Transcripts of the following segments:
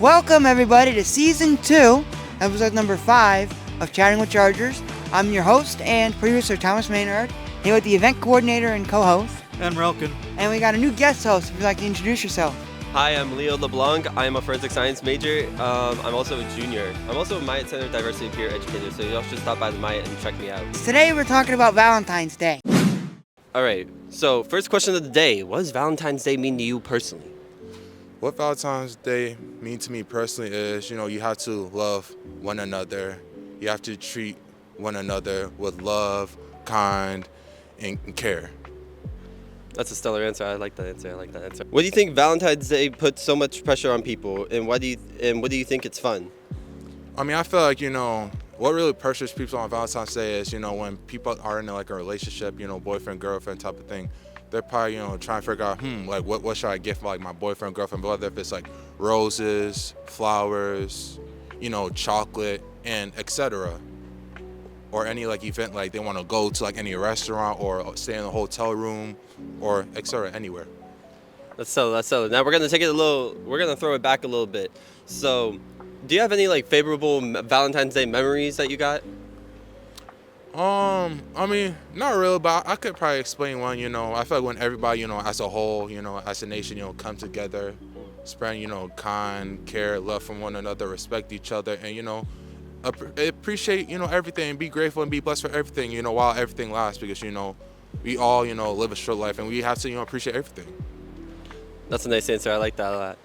Welcome everybody to Season 2, Episode number 5 of Chatting with Chargers. I'm your host and producer, Thomas Maynard, here with the event coordinator and co-host. And Relkin. And we got a new guest host, if you'd like to introduce yourself. Hi, I'm Leo LeBlanc. I'm a forensic science major. I'm also a junior. I'm also a Myatt Center Diversity Peer Educator, so y'all should stop by the Myatt and check me out. Today we're talking about Valentine's Day. Alright, so first question of the day. What does Valentine's Day mean to you personally? What Valentine's Day mean to me personally is, you have to love one another. You have to treat one another with love, kind, and care. That's a stellar answer. I like that answer. What do you think Valentine's Day puts so much pressure on people, and what do you think it's fun? I feel like, what really pressures people on Valentine's Day is, when people are in like a relationship, boyfriend, girlfriend type of thing. They're probably, trying to figure out, what should I get for my boyfriend, girlfriend, whether if it's like roses, flowers, chocolate, and etc. Or any event they want to go to any restaurant or stay in a hotel room or etc. anywhere. That's so. Now we're gonna throw it back a little bit. So, do you have any favorable Valentine's Day memories that you got? Not really, but I could probably explain one. I feel like when everybody, as a whole, as a nation, come together, spread, kind, care, love from one another, respect each other, and appreciate, everything, and be grateful and be blessed for everything, while everything lasts, because we all, live a short life, and we have to, appreciate everything. That's a nice answer. I like that a lot.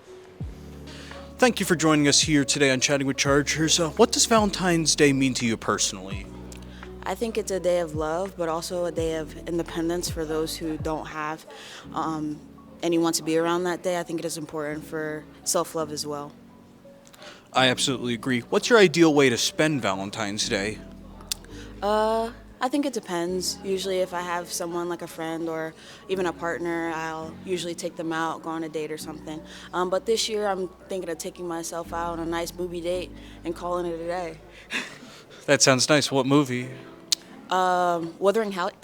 Thank you for joining us here today on Chatting with Chargers. What does Valentine's Day mean to you personally? I think it's a day of love, but also a day of independence for those who don't have anyone to be around that day. I think it is important for self-love as well. I absolutely agree. What's your ideal way to spend Valentine's Day? I think it depends. Usually if I have someone like a friend or even a partner, I'll usually take them out, go on a date or something. But this year I'm thinking of taking myself out on a nice movie date and calling it a day. That sounds nice. What movie? Wuthering Heights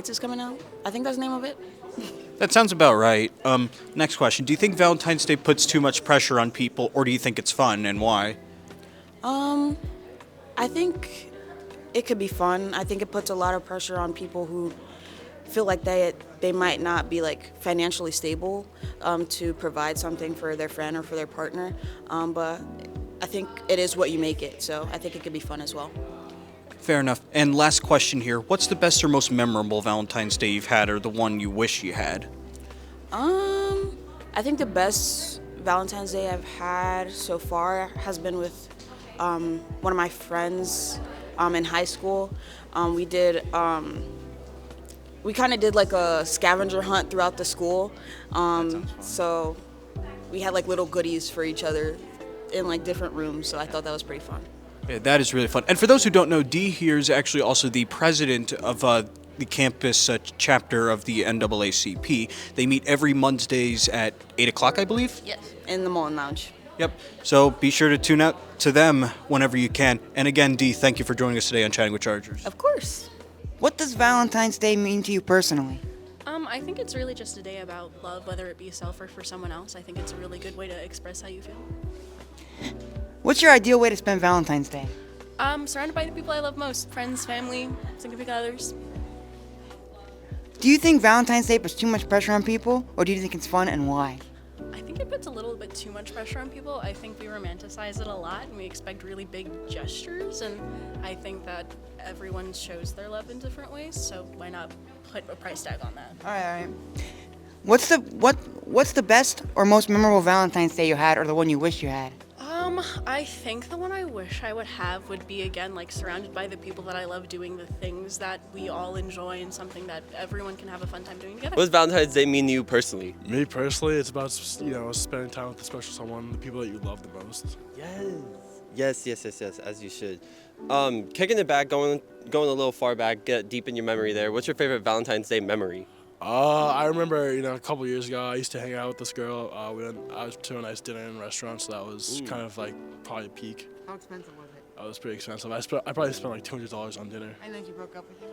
is coming out. I think that's the name of it. That sounds about right. Next question. Do you think Valentine's Day puts too much pressure on people, or do you think it's fun, and why? I think it could be fun. I think it puts a lot of pressure on people who feel like they might not be financially stable to provide something for their friend or for their partner. But I think it is what you make it, so I think it could be fun as well. Fair enough. And last question here. What's the best or most memorable Valentine's Day you've had, or the one you wish you had? I think the best Valentine's Day I've had so far has been with one of my friends in high school. We kind of did a scavenger hunt throughout the school. So we had little goodies for each other in different rooms, so I thought that was pretty fun. Yeah, that is really fun. And for those who don't know, Dee here is actually also the president of the campus chapter of the NAACP. They meet every Mondays at 8 o'clock, I believe? Yes, in the Mullen Lounge. Yep. So be sure to tune out to them whenever you can. And again, Dee, thank you for joining us today on Chatting with Chargers. Of course. What does Valentine's Day mean to you personally? I think it's really just a day about love, whether it be self or for someone else. I think it's a really good way to express how you feel. What's your ideal way to spend Valentine's Day? Surrounded by the people I love most, friends, family, significant others. Do you think Valentine's Day puts too much pressure on people, or do you think it's fun, and why? I think it puts a little bit too much pressure on people. I think we romanticize it a lot and we expect really big gestures, and I think that everyone shows their love in different ways, so why not put a price tag on that? All right. What's the best or most memorable Valentine's Day you had, or the one you wish you had? I think the one I wish I would have would be, again, surrounded by the people that I love, doing the things that we all enjoy and something that everyone can have a fun time doing together. What does Valentine's Day mean to you personally? Me personally, it's about, spending time with the special someone, the people that you love the most. Yes, as you should. Kicking it back, going a little far back, get deep in your memory there. What's your favorite Valentine's Day memory? I remember, a couple years ago, I used to hang out with this girl. I was to a nice dinner in a restaurant, so that was kind of probably a peak. How expensive was it? It was pretty expensive. I probably spent $200 on dinner. And then she broke up with you?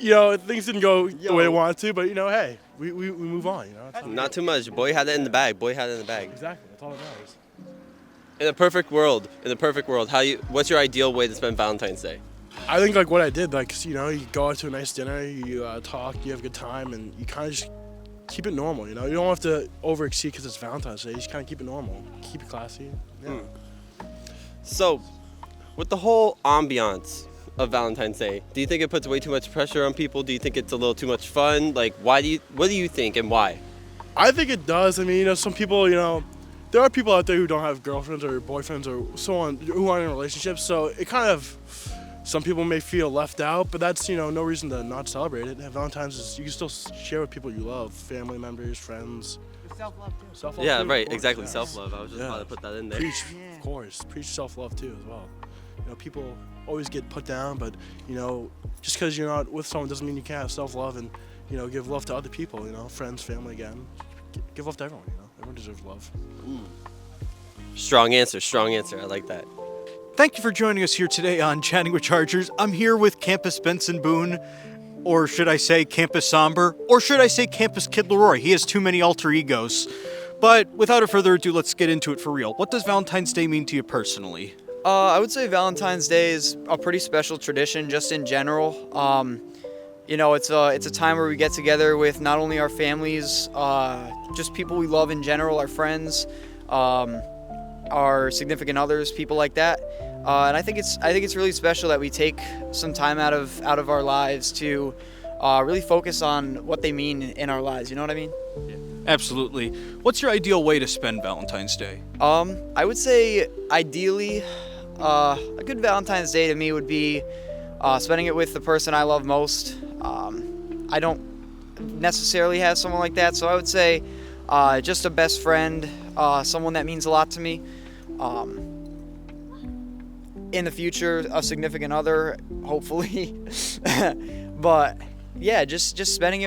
things didn't go the way I wanted to, but hey, we move on. That's Not too much. Boy had it in the bag. Boy had it in the bag. exactly. That's all that matters. In a perfect world, what's your ideal way to spend Valentine's Day? I think like what I did, like you go out to a nice dinner, you talk, you have a good time, and you kind of just keep it normal. You don't have to overexceed because it's Valentine's Day. You just kind of keep it normal, keep it classy. Yeah. So, with the whole ambiance of Valentine's Day, do you think it puts way too much pressure on people? Do you think it's a little too much fun? Like, what do you think and why? I think it does. I mean, some people, there are people out there who don't have girlfriends or boyfriends or so on who aren't in relationships. So it kind of, some people may feel left out, but that's no reason to not celebrate it. Valentine's is you can still share with people you love, family members, friends. Self-love too. Self-love Yeah, too, right. of course, Exactly. yeah. Self-love. I was just about to put that in there. Preach, of course. Preach self-love too as well. People always get put down, but just because you're not with someone doesn't mean you can't have self-love and give love to other people. Friends, family, again. Give love to everyone. Everyone deserves love. Strong answer. Strong answer. I like that. Thank you for joining us here today on Chatting with Chargers. I'm here with Campus Benson Boone, or should I say Campus Somber, or should I say Campus Kid Leroy? He has too many alter egos. But without further ado, let's get into it for real. What does Valentine's Day mean to you personally? I would say Valentine's Day is a pretty special tradition just in general. It's a time where we get together with not only our families, just people we love in general, our friends, our significant others, people like that. And I think it's really special that we take some time out of our lives to really focus on what they mean in our lives. You know what I mean? Yeah. Absolutely. What's your ideal way to spend Valentine's Day? I would say ideally, a good Valentine's Day to me would be spending it with the person I love most. I don't necessarily have someone like that, so I would say just a best friend, someone that means a lot to me. In the future, a significant other, hopefully. But yeah, just spending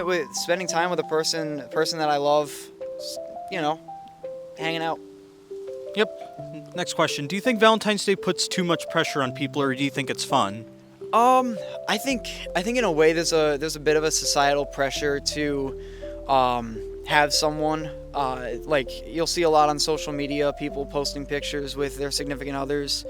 time with a person that I love, hanging out. Yep. Next question. Do you think Valentine's Day puts too much pressure on people, or do you think it's fun? I think in a way there's a bit of a societal pressure to have someone like you'll see a lot on social media, people posting pictures with their significant others,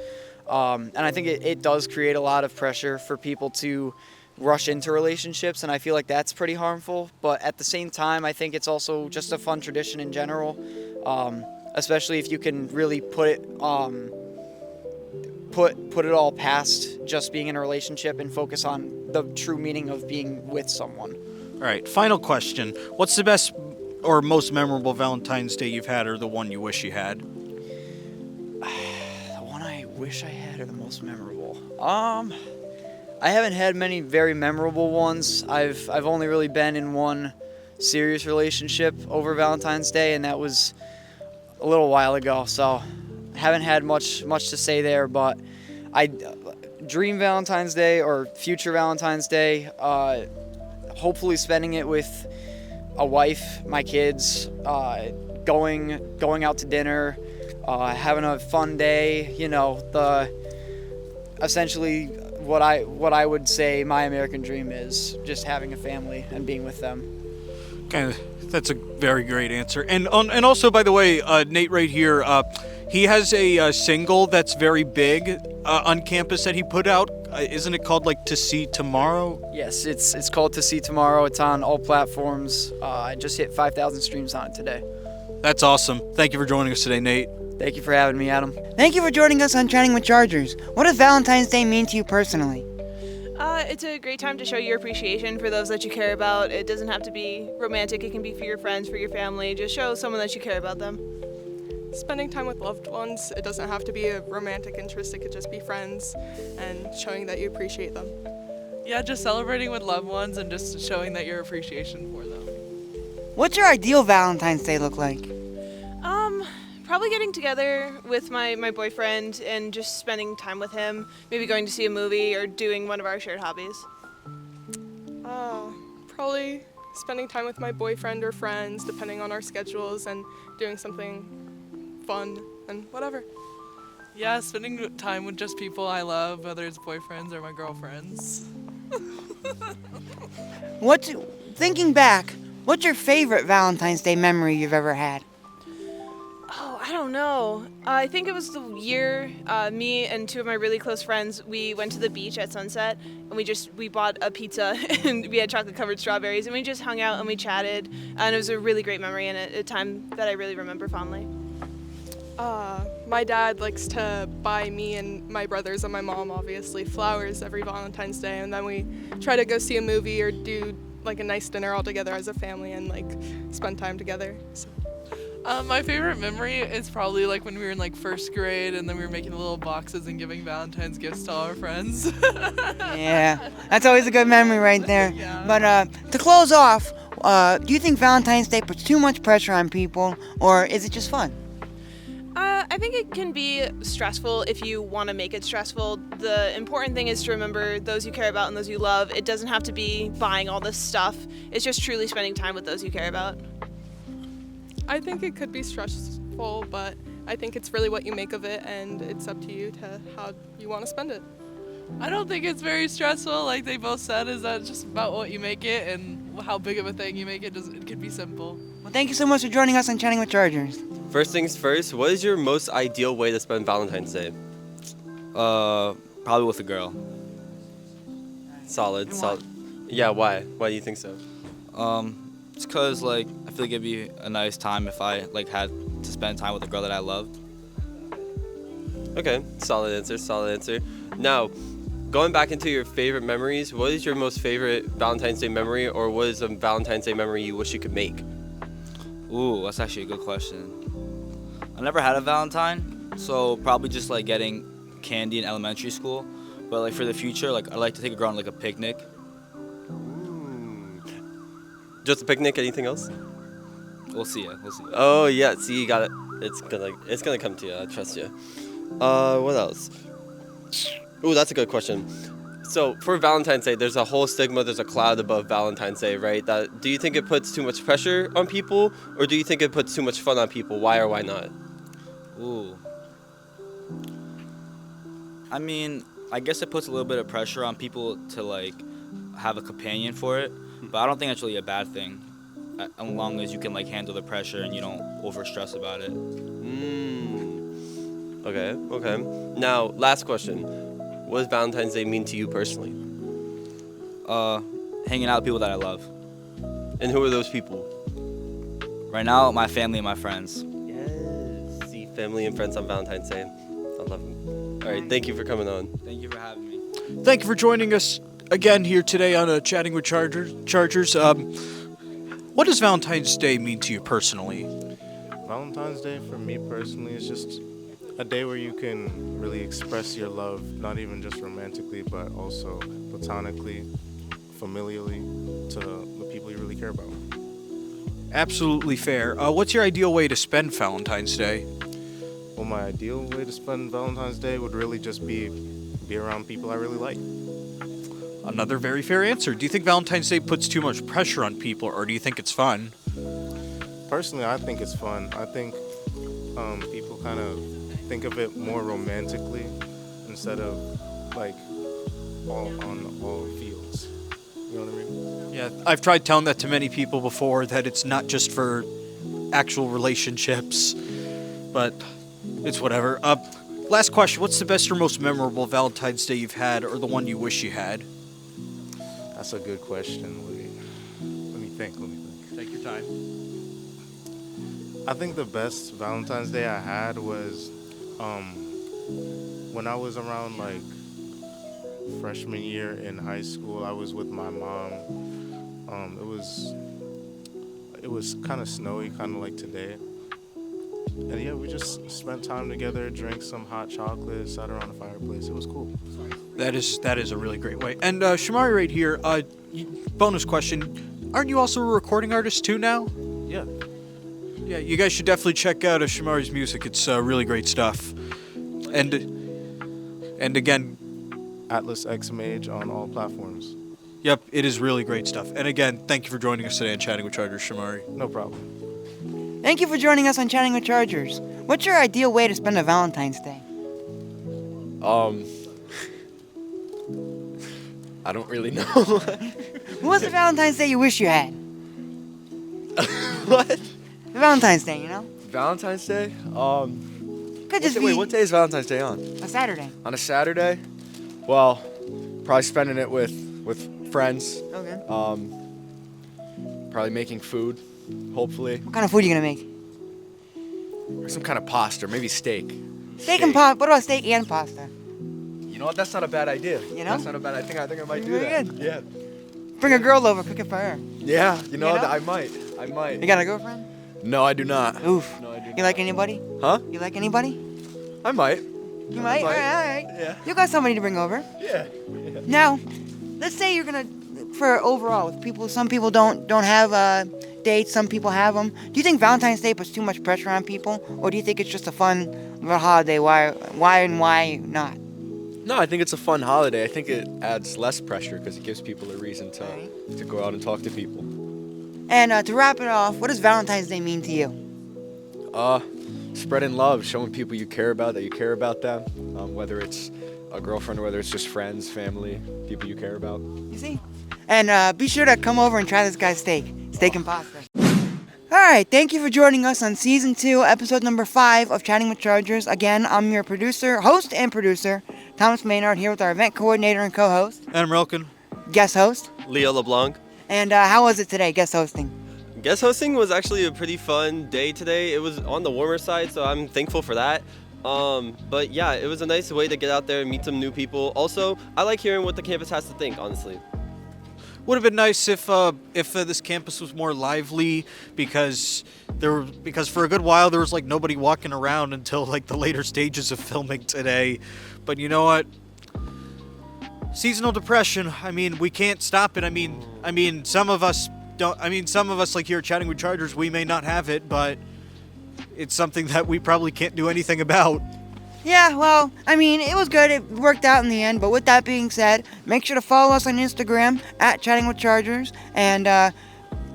and I think it does create a lot of pressure for people to rush into relationships, and I feel like that's pretty harmful. But at the same time, I think it's also just a fun tradition in general, especially if you can really put it all past just being in a relationship and focus on the true meaning of being with someone. All right, final question. What's the best or most memorable Valentine's Day you've had, or the one you wish you had? The one I wish I had, or the most memorable? I haven't had many very memorable ones. I've only really been in one serious relationship over Valentine's Day, and that was a little while ago, so haven't had much to say there. But I dream Valentine's Day or future Valentine's Day, hopefully spending it with a wife, my kids, going out to dinner, having a fun day. Essentially what I would say my American dream is just having a family and being with them. That's a very great answer. And also, by the way, Nate right here, he has a single that's very big on campus that he put out. Isn't it called To See Tomorrow? Yes, it's called To See Tomorrow. It's on all platforms. I just hit 5,000 streams on it today. That's awesome. Thank you for joining us today, Nate. Thank you for having me, Adam. Thank you for joining us on Chatting with Chargers. What does Valentine's Day mean to you personally? It's a great time to show your appreciation for those that you care about. It doesn't have to be romantic. It can be for your friends, for your family. Just show someone that you care about them. Spending time with loved ones. It doesn't have to be a romantic interest. It could just be friends and showing that you appreciate them. Yeah, just celebrating with loved ones and just showing that your appreciation for them. What's your ideal Valentine's Day look like? Probably getting together with my boyfriend and just spending time with him. Maybe going to see a movie or doing one of our shared hobbies. Probably spending time with my boyfriend or friends, depending on our schedules, and doing something fun and whatever. Yeah, spending time with just people I love, whether it's boyfriends or my girlfriends. Thinking back, what's your favorite Valentine's Day memory you've ever had? Oh, I don't know. I think it was the year me and two of my really close friends, we went to the beach at sunset and we bought a pizza and we had chocolate covered strawberries and we just hung out and we chatted and it was a really great memory and a time that I really remember fondly. My dad likes to buy me and my brothers and my mom, obviously, flowers every Valentine's Day, and then we try to go see a movie or do like a nice dinner all together as a family and like spend time together. So. My favorite memory is probably like when we were in like first grade and then we were making little boxes and giving Valentine's gifts to all our friends. Yeah, that's always a good memory right there. Yeah. But to close off, do you think Valentine's Day puts too much pressure on people, or is it just fun? I think it can be stressful if you want to make it stressful. The important thing is to remember those you care about and those you love. It doesn't have to be buying all this stuff. It's just truly spending time with those you care about. I think it could be stressful, but I think it's really what you make of it, and it's up to you to how you want to spend it. I don't think it's very stressful, like they both said, is that just about what you make it and how big of a thing you make it. It could be simple. Well, thank you so much for joining us on Chatting with Chargers. First things first, what is your most ideal way to spend Valentine's Day? Probably with a girl. Solid. Yeah, why? Why do you think so? It's cause like I feel like it'd be a nice time if I like had to spend time with a girl that I loved. Okay, solid answer. Now, going back into your favorite memories, what is your most favorite Valentine's Day memory, or what is a Valentine's Day memory you wish you could make? Ooh, that's actually a good question. I never had a Valentine, so probably just like getting candy in elementary school. But like for the future, like I'd like to take a girl on like a picnic. Just a picnic, anything else? We'll see. Oh yeah, see, you got it. It's gonna come to you, I trust you. What else? Ooh, that's a good question. So for Valentine's Day, there's a whole stigma, there's a cloud above Valentine's Day, right? Do you think it puts too much pressure on people, or do you think it puts too much fun on people? Why or why not? Ooh. I mean, I guess it puts a little bit of pressure on people to like have a companion for it, but I don't think that's really a bad thing, as long as you can like handle the pressure and you don't over stress about it. Okay. Now, last question. What does Valentine's Day mean to you personally? Hanging out with people that I love. And who are those people? Right now, my family and my friends. Yes. See, family and friends on Valentine's Day. I love them. All right, thank you for coming on. Thank you for having me. Thank you for joining us again here today on Chatting with Chargers. What does Valentine's Day mean to you personally? Valentine's Day for me personally is just a day where you can really express your love, not even just romantically, but also platonically, familially, to the people you really care about. Absolutely fair. What's your ideal way to spend Valentine's Day? Well, my ideal way to spend Valentine's Day would really just be around people I really like. Another very fair answer. Do you think Valentine's Day puts too much pressure on people, or do you think it's fun? Personally, I think it's fun. I think people kind of think of it more romantically instead of like all fields. You know what I mean? Yeah, I've tried telling that to many people before, that it's not just for actual relationships, but it's whatever. Last question, what's the best or most memorable Valentine's Day you've had, or the one you wish you had? That's a good question. Let me think. Take your time. I think the best Valentine's Day I had was when I was around like freshman year in high school. I was with my mom. It was kind of snowy, kind of like today. And yeah, we just spent time together, drank some hot chocolate, sat around the fireplace. It was cool. That is a really great way. And Shamari right here, bonus question, aren't you also a recording artist too now? Yeah. Yeah, you guys should definitely check out Shamari's music. It's really great stuff. And again, Atlas X Mage on all platforms. Yep, it is really great stuff. And again, thank you for joining us today on Chatting with Chargers, Shamari. No problem. Thank you for joining us on Chatting with Chargers. What's your ideal way to spend a Valentine's Day? I don't really know. What's the Valentine's Day you wish you had? What? Valentine's Day, you know? Valentine's Day? Could just be Wait, what day is Valentine's Day on? a Saturday. On a Saturday? Well, probably spending it with friends. Okay. Probably making food, hopefully. What kind of food are you gonna make? Some kind of pasta, or maybe steak. Steak and pasta. What about steak and pasta? You know what? That's not a bad idea. You know? That's not a bad. I think I might do Very that. good. Yeah. Bring a girl over, cook it for her. Yeah. You know, You know? I might. You got a girlfriend? No, I do not. Oof. No, I do not. You like anybody? Huh? You like anybody? I might. You might? All right. Yeah. You got somebody to bring over. Yeah. Now, let's say you're gonna, for overall, with people, some people don't have dates, some people have them. Do you think Valentine's Day puts too much pressure on people, or do you think it's just a fun little holiday? Why not? No, I think it's a fun holiday. I think it adds less pressure because it gives people a reason to go out and talk to people. And to wrap it off, what does Valentine's Day mean to you? Spreading love, showing people you care about, that you care about them, whether it's a girlfriend or whether it's just friends, family, people you care about. You see? And be sure to come over and try this guy's steak and pasta. All right, thank you for joining us on Season 2, Episode number 5 of Chatting with Chargers. Again, I'm your host and producer, Thomas Maynard, here with our event coordinator and co-host. And Relkin. Guest host. Leo LeBlanc. And how was it today, guest hosting? Guest hosting was actually a pretty fun day today. It was on the warmer side, so I'm thankful for that. But yeah, it was a nice way to get out there and meet some new people. Also, I like hearing what the campus has to think, honestly. Would have been nice if this campus was more lively, because for a good while there was like nobody walking around until like the later stages of filming today. But you know what? Seasonal depression. I mean, we can't stop it. I mean, some of us don't. I mean, some of us like here at Chatting with Chargers, we may not have it, but it's something that we probably can't do anything about. Yeah, well, I mean, it was good. It worked out in the end. But with that being said, make sure to follow us on Instagram at Chatting with Chargers. And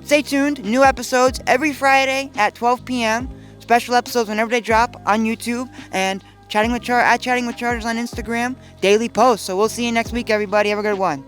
stay tuned. New episodes every Friday at 12 p.m. Special episodes whenever they drop on YouTube. And Chatting with Chargers on Instagram. Daily posts. So we'll see you next week, everybody. Have a good one.